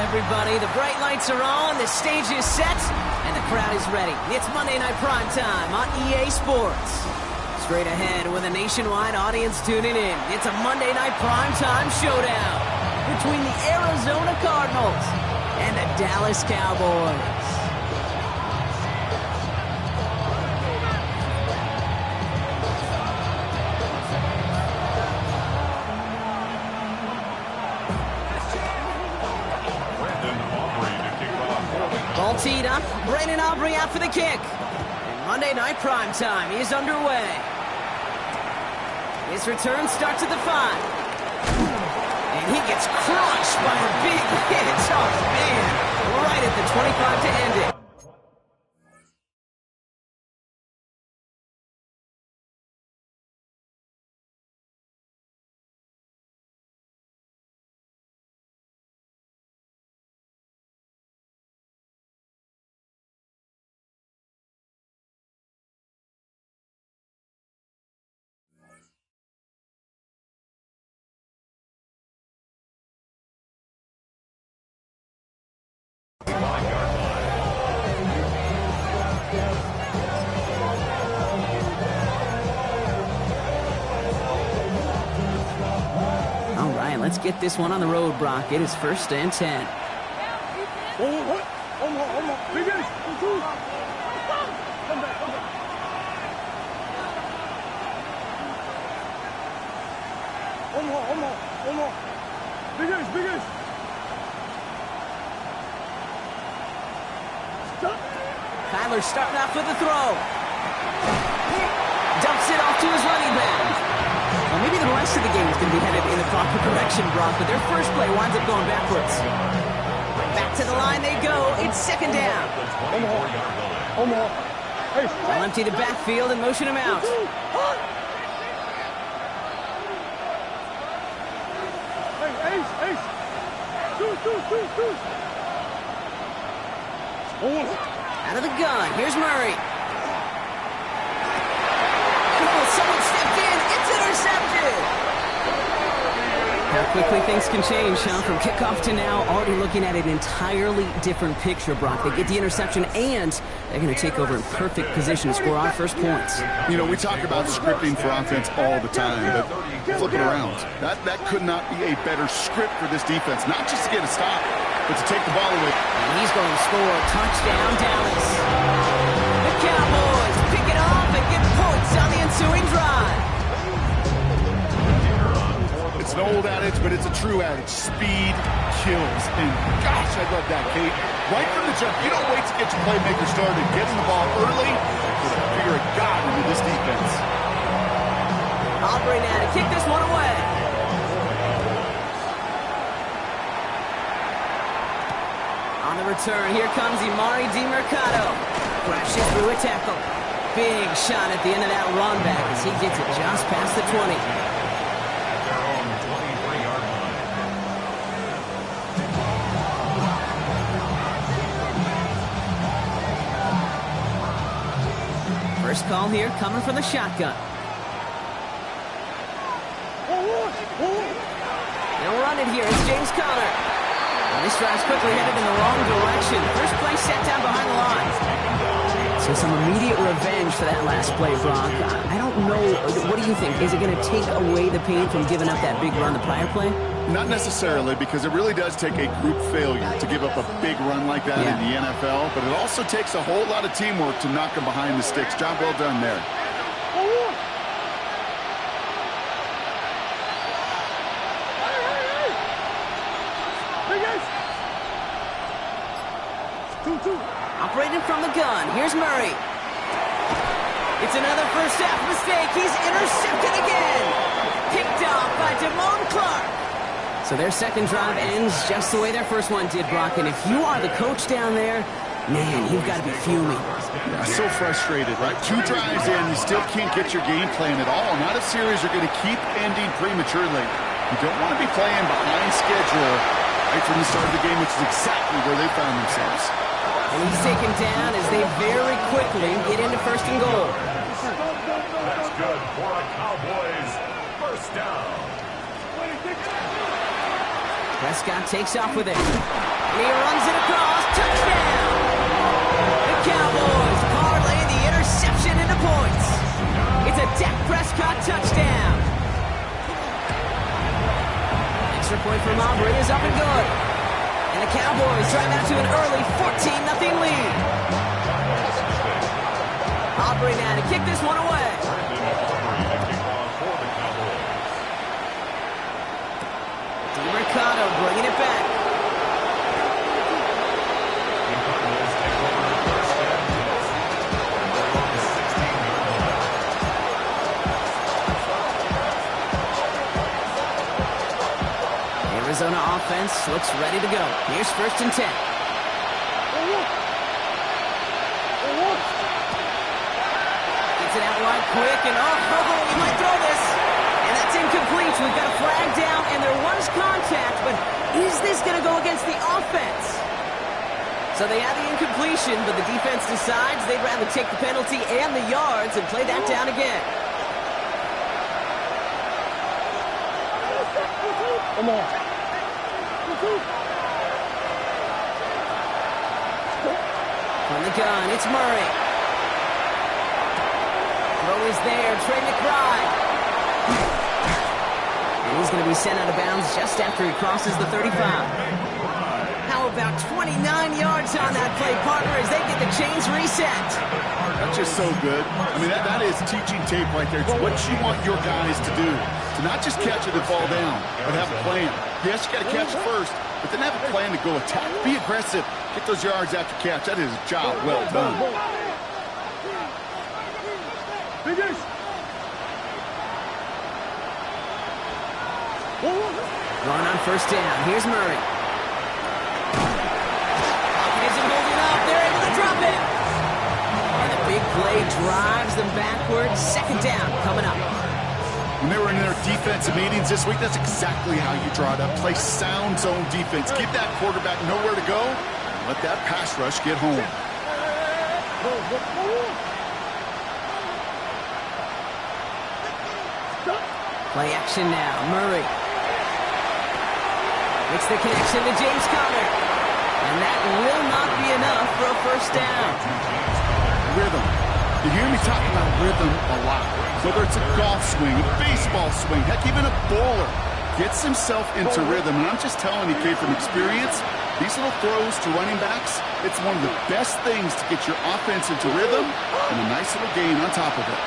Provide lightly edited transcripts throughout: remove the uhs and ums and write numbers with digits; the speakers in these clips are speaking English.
everybody. The bright lights are on, the stage is set, and the crowd is ready. It's Monday Night Primetime on EA Sports. Straight ahead with a nationwide audience tuning in. It's a Monday Night Primetime showdown between the Arizona Cardinals and the Dallas Cowboys. Ball teed up, Brandon Aubrey out for the kick. And Monday Night Primetime is underway. His return starts at the 5. And he gets crushed by a big hit. Oh, man. Right at the 25 to end it. All right, let's get this one on the road, Brock. It is 1st and 10. Kyler's starting off with a throw. Dumps it off to his running back. Well, maybe the rest of the game is going to be headed in the proper direction, Brock, but their first play winds up going backwards. Back to the line they go. It's 2nd down. They'll empty the backfield and motion him out. Out of the gun, here's Murray. Oh, someone stepped in, it's intercepted! How quickly things can change, huh? From kickoff to now, already looking at an entirely different picture, Brock. They get the interception, and they're going to take over in perfect position to score our first points. You know, we talk about scripting for offense all the time, but flip it around. That could not be a better script for this defense, not just to get a stop, but to take the ball away. And he's going to score a touchdown, Dallas. The Cowboys pick it off and get points on the ensuing drive. It's an old adage, but it's a true adage. Speed kills. And gosh, I love that, Kate. Right from the jump, you don't wait to get your playmaker started. Getting the ball early with a fear of God into this defense. Aubrey now to kick this one away. On the return, here comes Imari DiMercato. Crashes through a tackle. Big shot at the end of that run back as he gets it just past the 20. First call here coming from the shotgun. They'll run it here. It's James Conner. Well, this drive's quickly headed in the wrong direction. First play set down behind the line. So some immediate revenge for that last play, Brock. I don't know. What do you think? Is it going to take away the pain from giving up that big run the prior play? Not necessarily, because it really does take a group failure to give up a big run like that in the NFL, but it also takes a whole lot of teamwork to knock them behind the sticks. Job well done there. Operating from the gun, here's Murray. It's another first half mistake. He's intercepted again. Picked off by Damone Clark. So their second drive ends just the way their first one did, Brock. And if you are the coach down there, man, you've got to be fuming. Yeah, so frustrated, right? 2 drives in, you still can't get your game plan at all. Not a series you're going to keep ending prematurely. You don't want to be playing behind schedule right from the start of the game, which is exactly where they found themselves. And he's taken down as they very quickly get into 1st and goal. That's good for a Cowboys first down. Prescott takes off with it. And he runs it across. Touchdown! The Cowboys parlay the interception into points. It's a Dak Prescott touchdown. Extra point from Aubrey is up and good. And the Cowboys drive out to an early 14-0 lead. Aubrey now to kick this one away. DeMarcado bringing it back. Arizona offense looks ready to go. Here's 1st and 10. Gets it out wide quick, and he might throw this. And that's incomplete. We've got a flag down, and there was contact, but is this going to go against the offense? So they have the incompletion, but the defense decides they'd rather take the penalty and the yards and play that down again. Come on. From the gun, it's Murray. Throw is there, Trey McBride. And he's going to be sent out of bounds just after he crosses the 35. How about 29 yards on that play, partner, as they get the chains reset? That's just so good. I mean, that is teaching tape right there. It's what you want your guys to do. To not just catch it and fall down, but have a plan. Yes, you got to catch it first, but then have a plan to go attack. Be aggressive. Get those yards after catch. That is a job well done. Going on 1st down. Here's Murray. Isn't holding up. They're able to drop it. And the big play drives them backwards. 2nd down coming up. When they were in their defensive meetings this week, that's exactly how you draw it up. Play sound zone defense. Give that quarterback nowhere to go. And let that pass rush get home. Play action now. Murray. Makes the connection to James Conner. And that will not be enough for a 1st down. Rhythm. You hear me talking about rhythm a lot. Whether it's a golf swing, a baseball swing, heck, even a bowler gets himself into rhythm. And I'm just telling you, kid, from experience, these little throws to running backs, it's one of the best things to get your offense into rhythm and a nice little gain on top of it.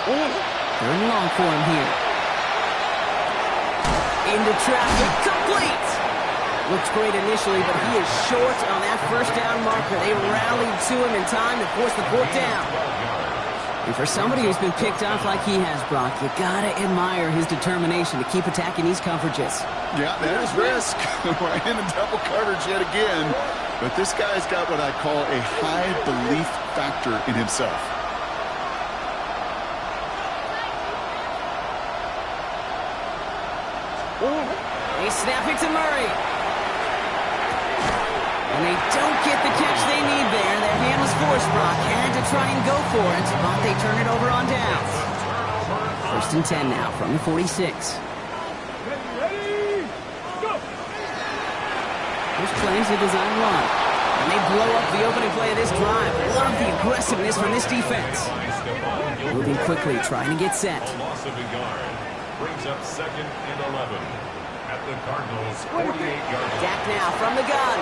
3rd and long for him here. Into traffic, complete! Looks great initially, but he is short on that 1st down marker. They rallied to him in time to force the 4th down. And for somebody who's been picked off like he has, Brock, you gotta admire his determination to keep attacking these coverages. Yeah, that is risk. Right in a double coverage yet again. But this guy's got what I call a high belief factor in himself. They snap it to Murray. And they don't get the catch they need there. Their hand was forced, Brock. Had to try and go for it, but they turn it over on downs. 1st and 10 now from the 46. Here's plays a design run. And they blow up the opening play of this drive. Love the aggressiveness from this defense. Moving quickly, trying to get set. Loss of a yard brings up 2nd and 11 at the Cardinals' 48-yard line. Dak now from the gun.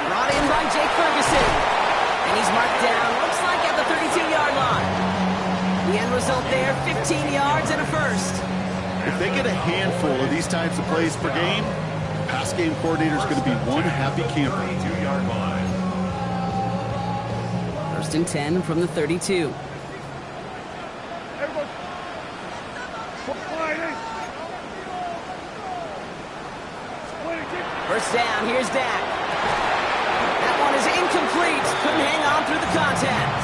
Brought in by Jake Ferguson. And he's marked down, looks like at the 32-yard line. The end result there, 15 yards and a 1st. If they get a handful of these types of plays per game, the pass game coordinator is going to be one happy camper. 32-yard line. 1st and 10 from the 32. First down, here's Dak. That one is incomplete. Couldn't hang on through the contact.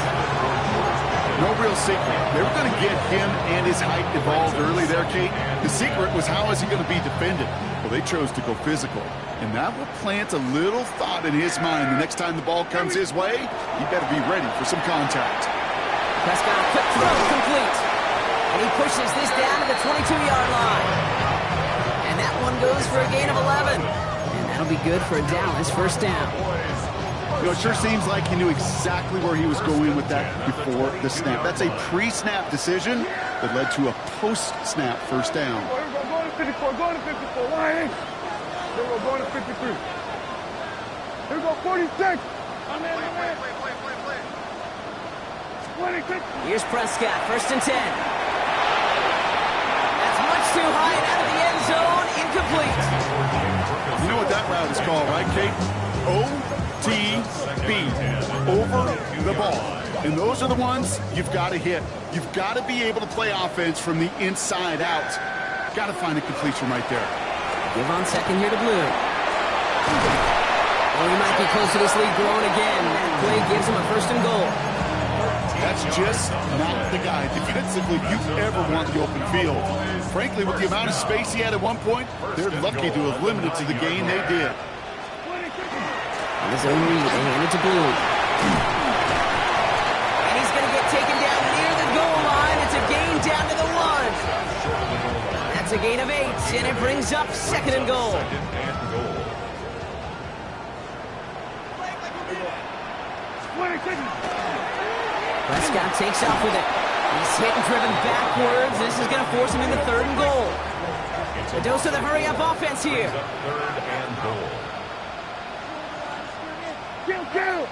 No real secret. They were going to get him and his height involved early there, Kate. The secret was how is he going to be defended? Well, they chose to go physical. And that will plant a little thought in his mind. The next time the ball comes his way, he better be ready for some contact. Prescott, quick throw, complete. And he pushes this down to the 22-yard line. And that one goes for a gain of 11. And that'll be good for a Dallas first down. You know, it sure seems like he knew exactly where he was going with that before the snap. That's a pre-snap decision that led to a post-snap first down. Go to 54, go to 54. Here we go, going to 53. Here we go, 46. I'm in. 26. Here's Prescott, first and 10. That's much too high and out of the end zone, incomplete. You know what that route is called, right, Kate? OTB, over the ball. And those are the ones you've got to hit. You've got to be able to play offense from the inside out. Got to find a completion right there. Give on second here to Blue. Oh, he might be close to this lead growing again. That play gives him a first and goal. That's just not the guy defensively you ever want the open field. Frankly, with the amount of space he had at one point, they're lucky to have limited to the gain they did. On his own read, they hand it to Blue. And he's going to get taken down near the goal line. It's a gain down to the 1. That's a gain of 8, and it brings up second and goal. Prescott takes off with it. He's hit and driven backwards. This is going to force him into third and goal. A dose of the hurry-up offense here. Third and goal. Kill.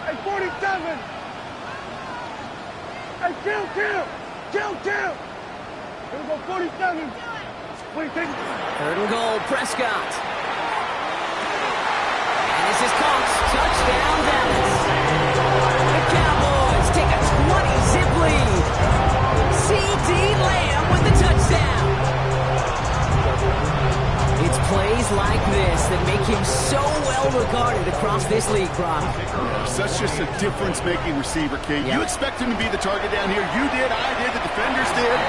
Hey, 47. Hey, kill. Here we go, 47. Third and goal, Prescott. And this is caught. Touchdown, Dallas. The Cowboys take a 20-zip lead. C.D. Lamb with the touchdown. It's plays like this that make him so well regarded across this league, Brock. Such just a difference-making receiver, Kate. Yep. You expect him to be the target down here. You did, I did, the defenders did.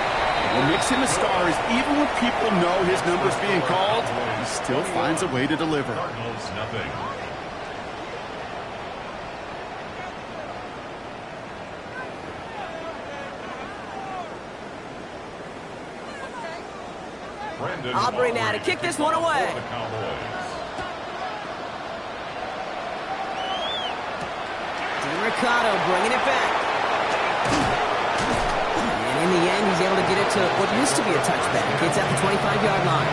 What makes him a star is even when people know his number's being called, he still finds a way to deliver. Cardinals, nothing. Aubrey now to kick this one away. Mercado bringing it back. And in the end, he's able to get it to what used to be a touchback. It's at the 25-yard line.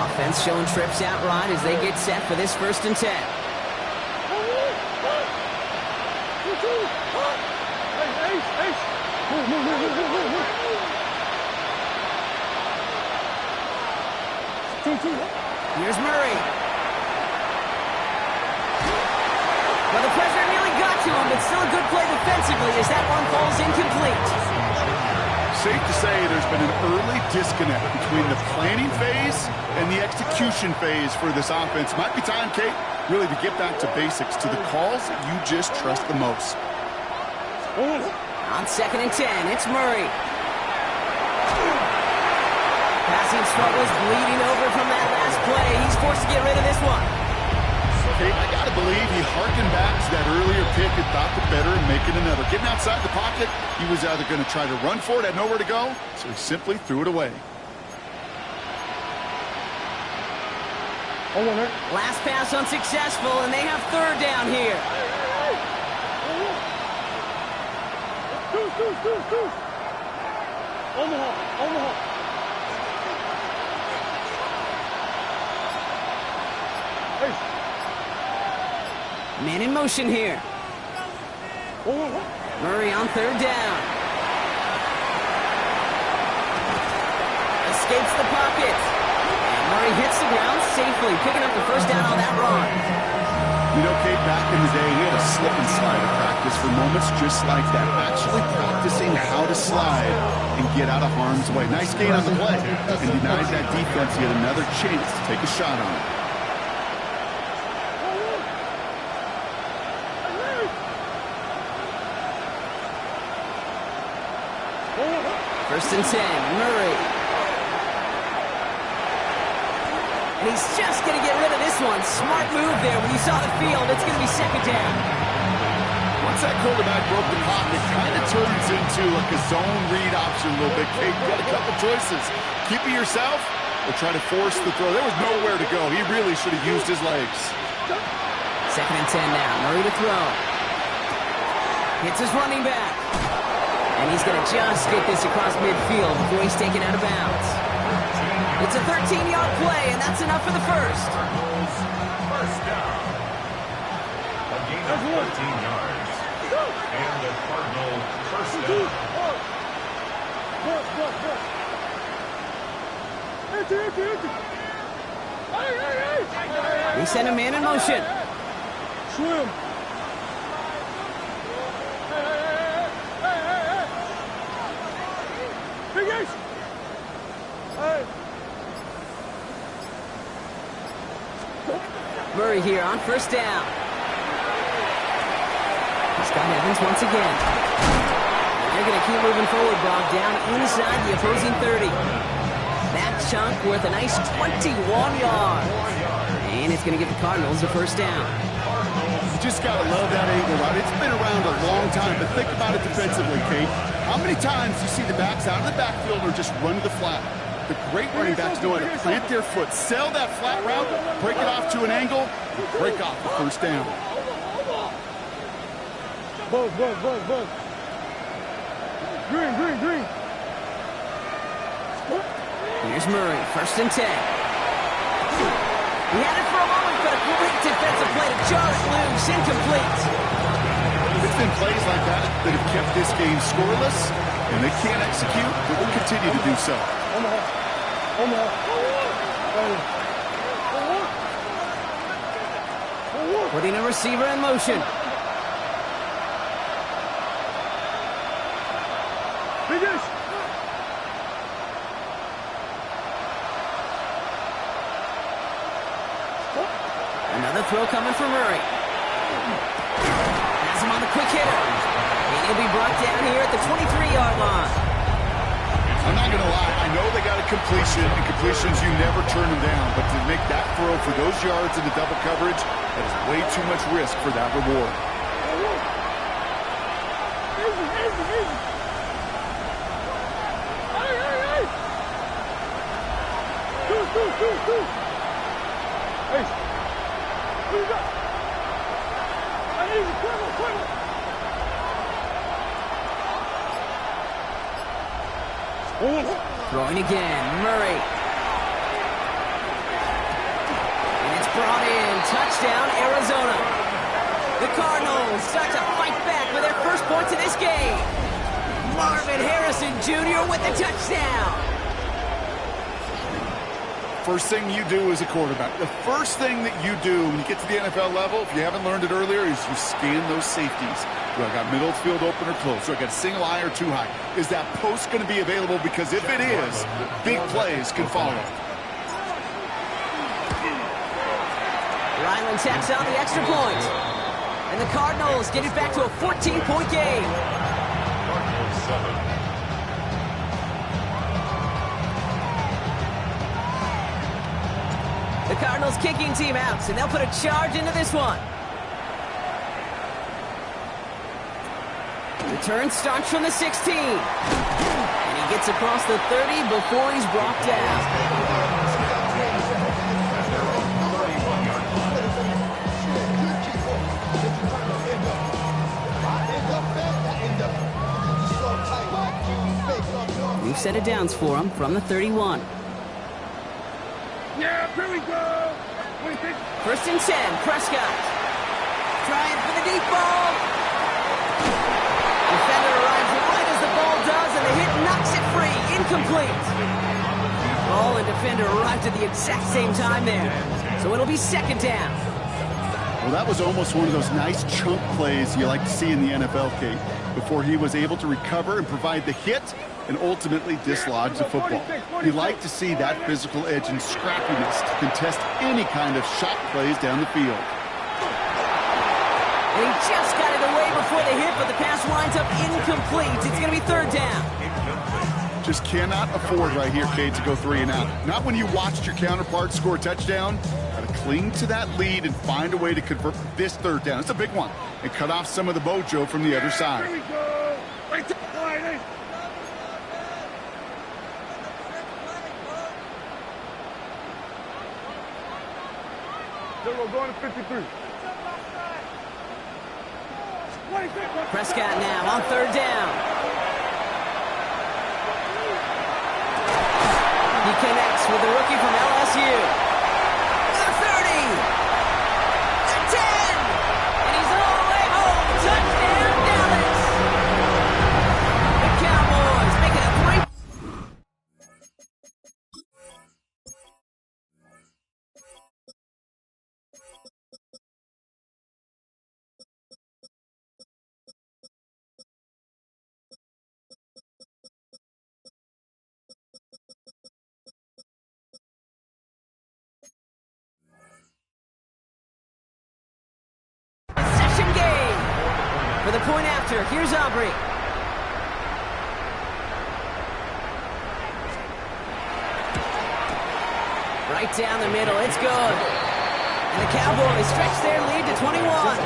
Offense showing trips out right as they get set for this first and 10. Here's Murray. Well, the pressure nearly got to him, but still a good play defensively as that one falls incomplete. Safe to say there's been an early disconnect between the planning phase and the execution phase for this offense. Might be time, Kate, really to get back to basics, to the calls that you just trust the most. On second and 10, it's Murray. Passing struggles bleeding over from that last play. He's forced to get rid of this one. Kate, I got to believe he harkened back to that earlier pick and thought the better and making another. Getting outside the pocket, he was either going to try to run for it, had nowhere to go, so he simply threw it away. Last pass unsuccessful, and they have third down here. Omaha. Man in motion here. Murray on third down. Escapes the pocket. And Murray hits the ground safely, picking up the first down on that run. You know, Kate, back in the day, he had a slip and slide of practice for moments just like that. Actually practicing how to slide and get out of harm's way. Nice gain on the play. And denies that defense yet another chance to take a shot on it. First and 10, Murray. And he's just going to get rid of this one. Smart move there. When you saw the field, it's going to be second down. Once that quarterback broke the pocket, it kind of turns into like a zone read option a little bit. Kate, you got a couple choices. Keep it yourself or try to force the throw. There was nowhere to go. He really should have used his legs. Second and 10 now. Murray to throw. Hits his running back. And he's going to just get this across midfield before he's taken out of bounds. It's a 13-yard play, and that's enough for the first. First down. A gain of 13 yards. And the Cardinal first down. He sent a man in motion. Swim. Big Ace. Hey. Murray here on first down. Scott Evans once again. They're going to keep moving forward, Bob, down inside the opposing 30. That chunk worth a nice 21 yards. And it's going to give the Cardinals a first down. You just got to love that angle route. It's been around a long time, but think about it defensively, Kate. How many times do you see the backs out of the backfield or just run to the flat? The great running backs know how to plant their foot, sell that flat route, break it off to an angle, and break off the first down. Buzz. Green. Here's Murray, first and 10. He had it for a moment, but a great defensive play to jar it loose, incomplete. It's been plays like that that have kept this game scoreless, and they can't execute, but will continue to do so. Putting a receiver in motion. Biggest. Another throw coming from Murray. Has him on the quick hitter. And he'll be brought down here at the 23-yard line. I'm not going to lie. I know they got a completion, and completions, you never turn them down. But to make that throw for those yards in the double coverage, that is way too much risk for that reward. Two. Hey. What you got? I need you. Quiver. Throwing again, Murray. And it's brought in. Touchdown, Arizona. The Cardinals start to fight back for their first points in this game. Marvin Harrison Jr. with the touchdown. First thing you do as a quarterback, the first thing that you do when you get to the NFL level, if you haven't learned it earlier, is you scan those safeties. Do I got middle field open or close? Do I got single high or two high? Is that post going to be available? Because if it is, big plays can follow. Ryland tacks on the extra point. And the Cardinals get it back to a 14-point game. Cardinals 7. The Cardinals kicking team out, and they'll put a charge into this one. Return starts from the 16. And he gets across the 30 before he's brought down. New set of downs for him from the 31. Yeah, here we go. First and 10, Prescott. Trying for the deep ball. Defender arrives right as the ball does, and the hit knocks it free. Incomplete. Ball and defender arrived at the exact same time there. So it'll be second down. Well, that was almost one of those nice chunk plays you like to see in the NFL, Kate, before he was able to recover and provide the hit and ultimately dislodge the football. You like to see that physical edge and scrappiness to contest any kind of shot plays down the field. And he just got it away before the hit, but the pass winds up incomplete. It's going to be third down. Just cannot afford right here, Kate, to go 3 and out. Not when you watched your counterpart score a touchdown. Got to cling to that lead and find a way to convert this 3rd down. It's a big one. And cut off some of the mojo from the other side. Here we go. Right to the line, eh? We're going to 53. Prescott now on 3rd down. He connects with the rookie from LSU. The 30. The 10. And he's all the way home. Touchdown, Dallas. The Cowboys making a 3. For the point after, here's Aubrey. Right down the middle, it's good. And the Cowboys stretch their lead to 21.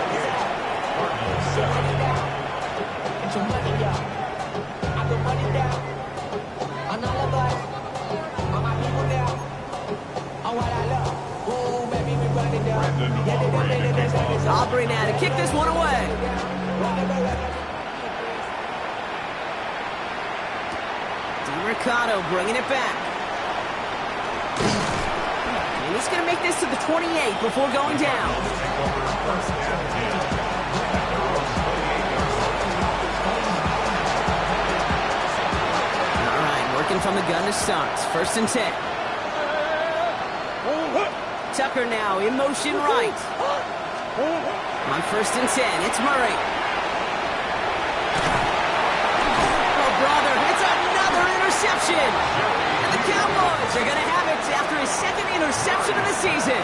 Aubrey now to kick this one away. DeMarcado bringing it back. And he's going to make this to the 28 before going down. All right, working from the gun to start. 1st and 10. Tucker now in motion right. On 1st and 10, it's Murray. Oh, brother, it's another interception. And the Cowboys are going to have it after his 2nd interception of the season.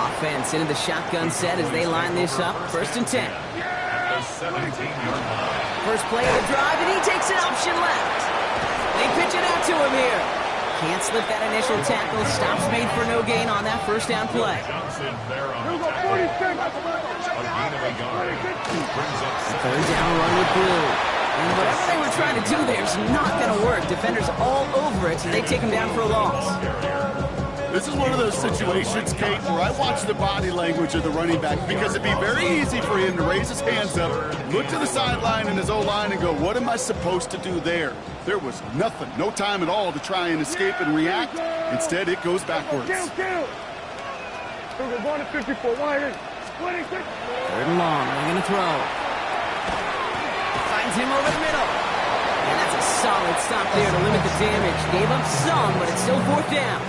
Offense into the shotgun set as they line this up. 1st and 10. First play of the drive, and he takes an option left. They pitch it out to him here. Can't slip that initial tackle. Stops made for no gain on that 1st down play. Third down run with Blue. And whatever they were trying to do there is not going to work. Defenders all over it, so they take him down for a loss. This is one of those situations, Kate, where I watch the body language of the running back because it'd be very easy for him to raise his hands up, look to the sideline in his O-line and go, what am I supposed to do there? There was nothing, no time at all to try and escape and react. Instead, it goes backwards. We're going to 54. Wide. 3rd and long, they're going to throw. Finds him over the middle. And that's a solid stop there to limit the damage. Gave up some, but it's still 4th down.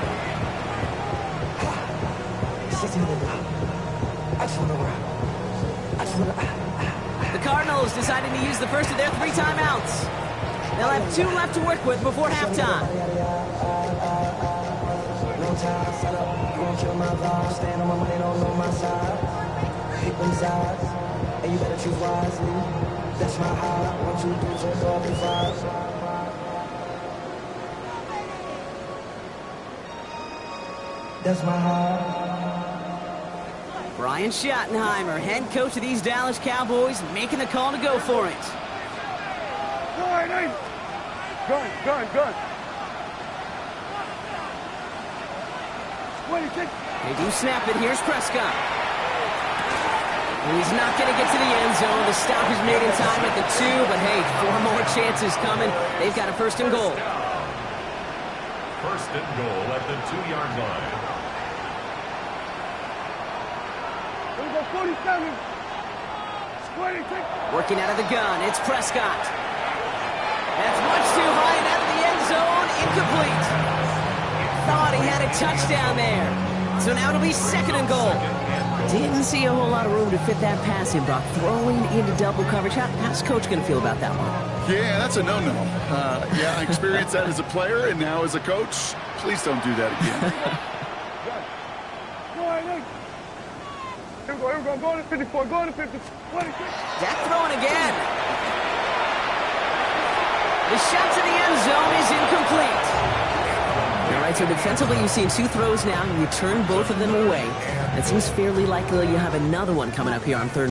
The Cardinals deciding to use the first of their 3 timeouts. They'll have 2 left to work with before halftime. That's my heart. Brian Schottenheimer, head coach of these Dallas Cowboys, making the call to go for it. Gun. They do snap it. Here's Prescott. And he's not going to get to the end zone. The stop is made in time at the 2, but hey, 4 more chances coming. They've got a 1st and goal. 1st and goal at the 2-yard line. 47. Working out of the gun, it's Prescott. That's much too high and out of the end zone. Incomplete. Thought he had a touchdown there. So now it'll be 2nd and goal. Didn't see a whole lot of room to fit that pass in, Brock. Throwing into double coverage. How's Coach going to feel about that one? Yeah, that's a no-no. Yeah, I experienced that as a player and now as a coach. Please don't do that again. Here we go. Go to 54. Go to 54. Dak throwing again. The shot to the end zone is incomplete. All right, so defensively, you've seen 2 throws now. You turn both of them away. It seems fairly likely you have another one coming up here on 3rd.